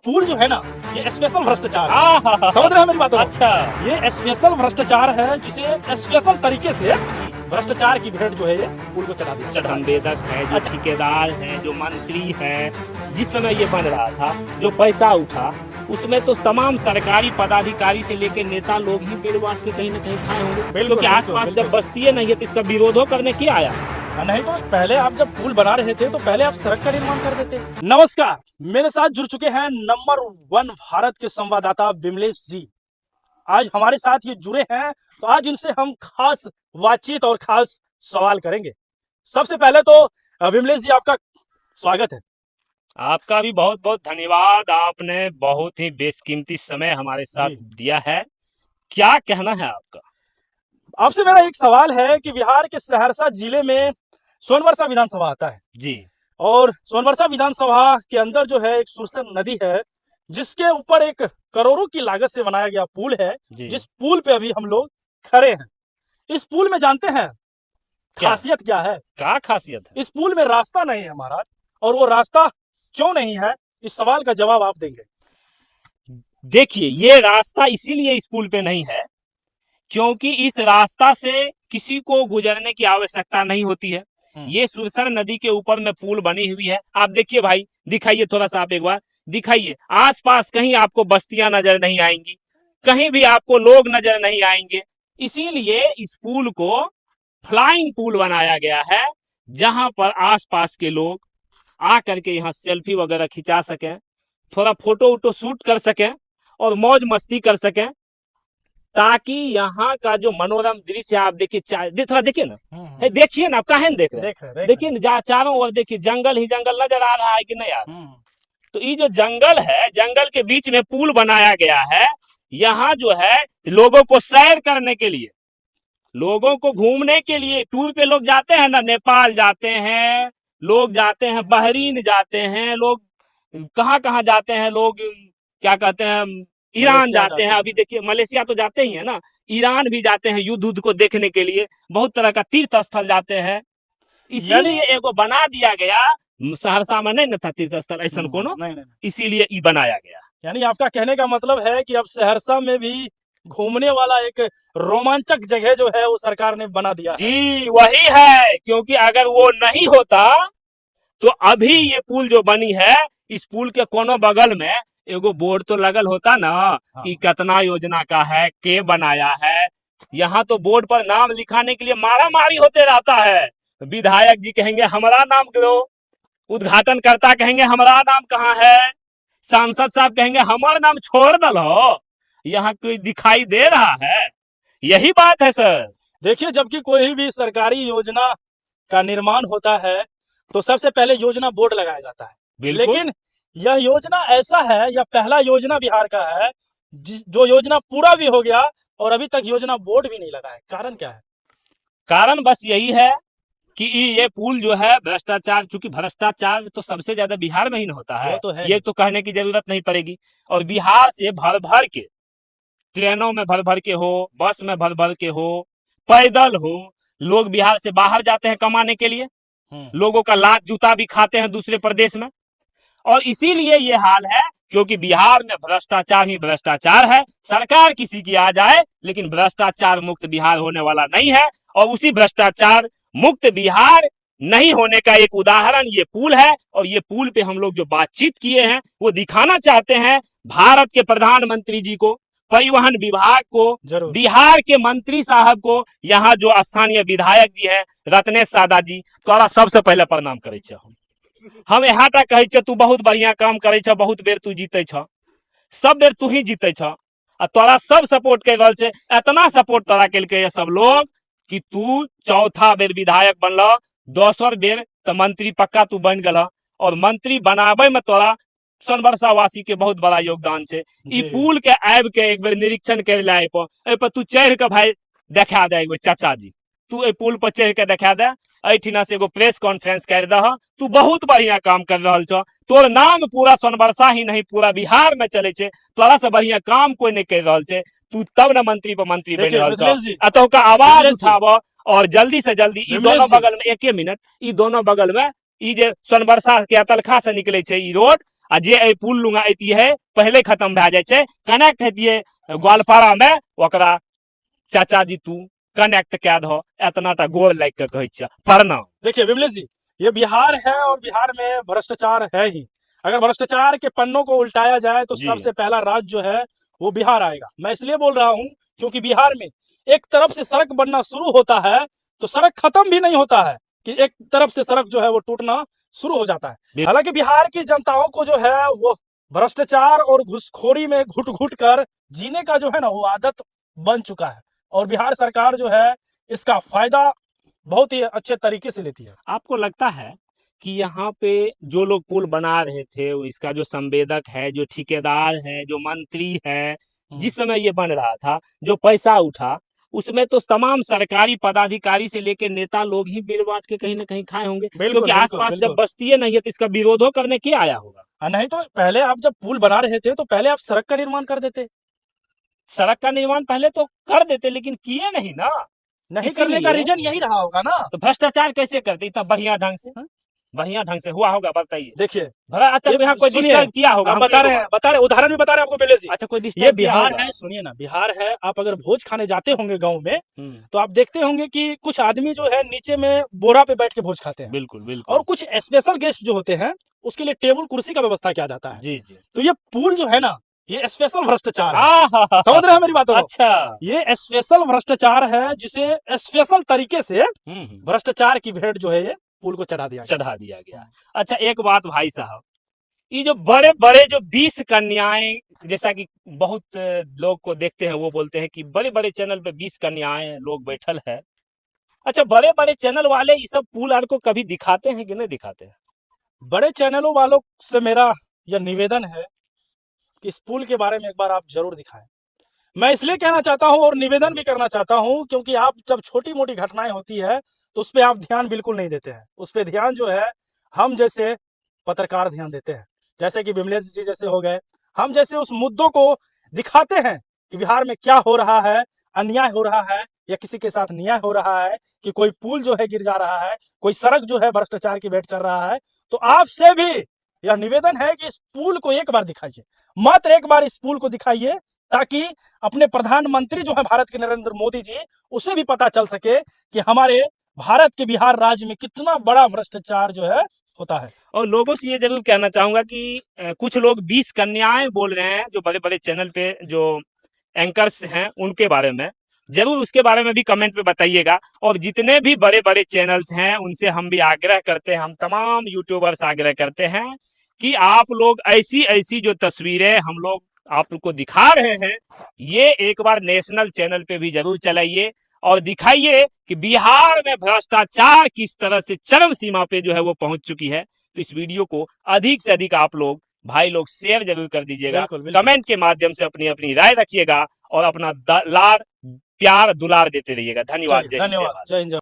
पुल जो है ना, ये स्पेशल भ्रष्टाचार है। हाँ, समझ रहे हैं मेरी बात? अच्छा, ये स्पेशल भ्रष्टाचार है, जिसे स्पेशल तरीके से भ्रष्टाचार की भेंट जो है ये पुल को चढ़ा दिया। संवेदक है, जो ठेकेदार है, जो मंत्री है, जिस समय ये बन रहा था, जो पैसा उठा, उसमें तो तमाम सरकारी पदाधिकारी से लेकर नेता लोग ही पेड़ बांट के कहीं न कहीं खाए होंगे, क्योंकि आसपास जब बस्ती है नहीं है तो इसका विरोधो करने क्या आया? नहीं तो पहले आप जब पुल बना रहे थे तो पहले आप सड़क का निर्माण कर देते। नमस्कार, मेरे साथ जुड़ चुके हैं नंबर 1 भारत के संवाददाता विमलेश जी। आज हमारे साथ ये जुड़े हैं, तो आज इनसे हम खास बातचीत और खास सवाल करेंगे। सबसे पहले तो विमलेश जी, आपका स्वागत है। आपका भी बहुत बहुत धन्यवाद। आपने बहुत ही बेशकीमती समय हमारे साथ दिया है। क्या कहना है आपका? आपसे मेरा एक सवाल है कि बिहार के सहरसा जिले में सोनवर्षा विधानसभा आता है जी, और सोनवर्षा विधानसभा के अंदर जो है एक सुरसर नदी है, जिसके ऊपर एक करोड़ों की लागत से बनाया गया पुल है, जिस पुल पे अभी हम लोग खड़े हैं। इस पुल में जानते हैं खासियत क्या है? क्या खासियत है? इस पुल में रास्ता नहीं है महाराज, और वो रास्ता क्यों नहीं है, इस सवाल का जवाब आप देंगे। देखिए, ये रास्ता इसीलिए इस पुल पे नहीं है क्योंकि इस रास्ता से किसी को गुजरने की आवश्यकता नहीं होती है। ये सुरसर नदी के ऊपर में पुल बनी हुई है। आप देखिए भाई, दिखाइए थोड़ा सा, आप एक बार दिखाइए। आसपास कहीं आपको बस्तियां नजर नहीं आएंगी, कहीं भी आपको लोग नजर नहीं आएंगे। इसीलिए इस पुल को फ्लाइंग पुल बनाया गया है, जहां पर आसपास के लोग आकर के यहाँ सेल्फी वगैरह खिंचा सकें, थोड़ा फोटो वोटो शूट कर सकें और मौज मस्ती कर सकें, ताकि यहाँ का जो मनोरम दृश्य आप देखिए, थोड़ा देखिए ना, देखिए ना, आप काहे देख रहे हैं? देखिए ना, चारों ओर देखिए, जंगल ही जंगल नजर आ रहा है कि नहीं आ रहा? तो ये जो जंगल है, जंगल के बीच में पुल बनाया गया है। यहाँ जो है लोगों को सैर करने के लिए, लोगों को घूमने के लिए, टूर पे लोग जाते हैं ना, नेपाल जाते हैं लोग, जाते हैं बहरीन जाते हैं लोग, कहाँ कहाँ जाते हैं लोग, क्या कहते हैं, ईरान जाते हैं। अभी देखिए, मलेशिया तो जाते ही है ना, ईरान भी जाते हैं युद्ध को देखने के लिए, बहुत तरह का तीर्थ स्थल जाते हैं। इसीलिए एगो बना दिया गया। सहरसा में नहीं न था तीर्थ स्थल ऐसा कोनो, इसीलिए ये बनाया गया। यानी आपका कहने का मतलब है कि अब सहरसा में भी घूमने वाला एक रोमांचक जगह जो है वो सरकार ने बना दिया है। जी वही है, क्योंकि अगर वो नहीं होता तो अभी ये पुल जो बनी है, इस पुल के कोनो बगल में एगो बोर्ड तो लगल होता ना, कि कितना योजना का है, के बनाया है। यहाँ तो बोर्ड पर नाम लिखाने के लिए मारा मारी होते रहता है। विधायक जी कहेंगे हमारा नाम करो, उद्घाटनकर्ता कहेंगे हमारा नाम कहाँ है, सांसद साहब कहेंगे हमारा नाम छोड़ दलो, यहाँ कोई दिखाई दे रहा है? यही बात है सर। देखिए, जबकि कोई भी सरकारी योजना का निर्माण होता है तो सबसे पहले योजना बोर्ड लगाया जाता है, लेकिन यह योजना ऐसा है, यह पहला योजना बिहार का है जो योजना पूरा भी हो गया और अभी तक योजना बोर्ड भी नहीं लगा है। कारण क्या है? कारण बस यही है कि ये पुल जो है भ्रष्टाचार, चूंकि भ्रष्टाचार तो सबसे ज्यादा बिहार में ही होता है, तो ये तो कहने की जरूरत नहीं पड़ेगी। और बिहार से भर भर के, ट्रेनों में भर भर के हो, बस में भर भर के हो, पैदल हो, लोग बिहार से बाहर जाते हैं कमाने के लिए, लोगों का लात जूता भी खाते हैं दूसरे प्रदेश में। और इसीलिए ये हाल है, क्योंकि बिहार में भ्रष्टाचार ही भ्रष्टाचार है। सरकार किसी की आ जाए, लेकिन भ्रष्टाचार मुक्त बिहार होने वाला नहीं है। और उसी भ्रष्टाचार मुक्त बिहार नहीं होने का एक उदाहरण ये पुल है। और ये पुल पे हम लोग जो बातचीत किए हैं, वो दिखाना चाहते हैं भारत के प्रधानमंत्री जी को, परिवहन विभाग को, बिहार के मंत्री साहब को, यहाँ जो स्थानीय विधायक जी हैं रत्नेश सादा जी, तोरा सबसे पहले प्रणाम करे छे। हम यहाँ तक कहे छे, तू बहुत बढ़िया काम करे छे, बहुत बेर तू जीते छ, सब बेर तू ही जीते छ, तोरा सब सपोर्ट कर रहा छे। इतना सपोर्ट तोरा के सब लोग कि तू चौथा बेर विधायक बनल, दोसर बेर तो मंत्री पक्का तू बन गल। और मंत्री बनाबे में तोरा सोनवर्षा वासी के बहुत बड़ा योगदान छे। ई पुल के आब के एक बेर निरीक्षण कर ले, पर तू चढ़ के भाई देखा दे, एगो चाचा जी तू ए पुल पर चढ़ के देखा दे, ऐठिना से एगो प्रेस कॉन्फ्रेंस कर दह। तू बहुत बढ़िया काम कर रहा छ, तोर नाम पूरा सोनवर्षा ही नहीं पूरा बिहार में चले छे, तोरा से बढ़िया काम कोई नहीं कर रहा छे। तू तब न मंत्री पर मंत्री बन रहा छ। अतः का आवाज उठाव और जल्दी से जल्दी ई दोनों बगल में, एक मिनट, ई दोनों बगल में ई जे सोनवर्षा के अतलखा से निकले छे ई रोड, आ जे ए पुल लुंगा एती है पहले खत्म भए जाए छै कनेक्ट हेतिए ग्वालपाड़ा में ओकरा चाचा जी तू कनेक्ट कए दहो एतना टा गोर लाग के कहै छियै प्रणाम। देखिए विमलेश जी, ये बिहार है और बिहार में भ्रष्टाचार है ही। अगर भ्रष्टाचार के पन्नों को उल्टाया जाए तो जी। सबसे पहला राज्य जो है वो बिहार आएगा। मैं इसलिए बोल रहा हूँ क्योंकि बिहार में एक तरफ से सड़क बनना शुरू होता है तो सड़क खत्म भी नहीं होता है कि एक तरफ से सड़क जो है वो टूटना शुरू हो जाता है। हालांकि बिहार की जनताओं को जो है वो भ्रष्टाचार और घुसखोरी में घुट घुट कर जीने का जो है ना वो आदत बन चुका है और बिहार सरकार जो है इसका फायदा बहुत ही अच्छे तरीके से लेती है। आपको लगता है कि यहाँ पे जो लोग पुल बना रहे थे इसका जो संवेदक है, जो ठेकेदार है, जो मंत्री है, जिस समय ये बन रहा था जो पैसा उठा उसमें तो तमाम सरकारी पदाधिकारी से लेके नेता लोग ही बिल बांट के कहीं ना कहीं खाए होंगे, क्योंकि आसपास जब बस्ती नहीं है तो इसका विरोधो करने के आया होगा। नहीं तो पहले आप जब पुल बना रहे थे तो पहले आप सड़क का निर्माण कर देते। सड़क का निर्माण पहले तो कर देते लेकिन किए नहीं ना। नहीं करने का रीजन यही रहा होगा ना। तो भ्रष्टाचार कैसे करते इतना बढ़िया ढंग से? बढ़िया ढंग से हुआ होगा बताइए। देखिए अच्छा यहाँ कोई डिस्टर्ब किया होगा? हम बता रहे हैं उदाहरण भी बता रहे हैं आपको पहले से। अच्छा कोई ये बिहार है, सुनिए ना, बिहार है। आप अगर भोज खाने जाते होंगे गांव में तो आप देखते होंगे कि कुछ आदमी जो है नीचे में बोरा पे बैठ के भोज खाते हैं। बिल्कुल बिल्कुल। और कुछ स्पेशल गेस्ट जो होते हैं उसके लिए टेबल कुर्सी का व्यवस्था किया जाता है। जी जी। तो ये पुल जो है ना ये स्पेशल भ्रष्टाचार है। समझ रहे हैं मेरी बातों को? अच्छा ये स्पेशल भ्रष्टाचार है जिसे स्पेशल तरीके से भ्रष्टाचार की भेंट जो है ये पुल को चढ़ा दिया गया। अच्छा एक बात भाई साहब, ये जो बड़े बड़े जो 20 कन्याएं, जैसा कि बहुत लोग को देखते हैं वो बोलते हैं कि बड़े बड़े चैनल पे 20 कन्याएं लोग बैठल है। अच्छा बड़े बड़े चैनल वाले ये सब पुल आर को कभी दिखाते हैं कि नहीं दिखाते हैं? बड़े चैनलों वालों से मेरा यह निवेदन है कि इस पुल के बारे में एक बार आप जरूर दिखाएं। मैं इसलिए कहना चाहता हूं और निवेदन भी करना चाहता हूं क्योंकि आप जब छोटी मोटी घटनाएं होती है तो उस पर आप ध्यान बिल्कुल नहीं देते हैं। उस पर ध्यान जो है हम जैसे पत्रकार ध्यान देते हैं, जैसे कि विमलेश जी जैसे हो गए। हम जैसे उस मुद्दों को दिखाते हैं कि बिहार में क्या हो रहा है, अन्याय हो रहा है या किसी के साथ न्याय हो रहा है, कि कोई पुल जो है गिर जा रहा है, कोई सड़क जो है भ्रष्टाचार की भेंट चल रहा है। तो आपसे भी यह निवेदन है कि इस पुल को एक बार दिखाइए, मात्र एक बार इस पुल को दिखाइए, ताकि अपने प्रधानमंत्री जो है भारत के नरेंद्र मोदी जी, उसे भी पता चल सके कि हमारे भारत के बिहार राज्य में कितना बड़ा भ्रष्टाचार जो है होता है। और लोगों से ये जरूर कहना चाहूंगा कि कुछ लोग 20 कन्याएं बोल रहे हैं जो बड़े बड़े चैनल पे जो एंकर्स हैं उनके बारे में, जरूर उसके बारे में भी कमेंट पे बताइएगा। और जितने भी बड़े बड़े चैनल्स हैं उनसे हम भी आग्रह करते हैं, हम तमाम यूट्यूबर्स आग्रह करते हैं कि आप लोग ऐसी ऐसी जो तस्वीरें हम लोग आपको दिखा रहे हैं ये एक बार नेशनल चैनल पे भी जरूर चलाइए और दिखाइए कि बिहार में भ्रष्टाचार किस तरह से चरम सीमा पे जो है वो पहुंच चुकी है। तो इस वीडियो को अधिक से अधिक आप लोग भाई लोग शेयर जरूर कर दीजिएगा, कमेंट के माध्यम से अपनी अपनी राय रखिएगा और अपना लाड प्यार दुलार देते रहिएगा। धन्यवाद। धन्यवाद। जय हिंद।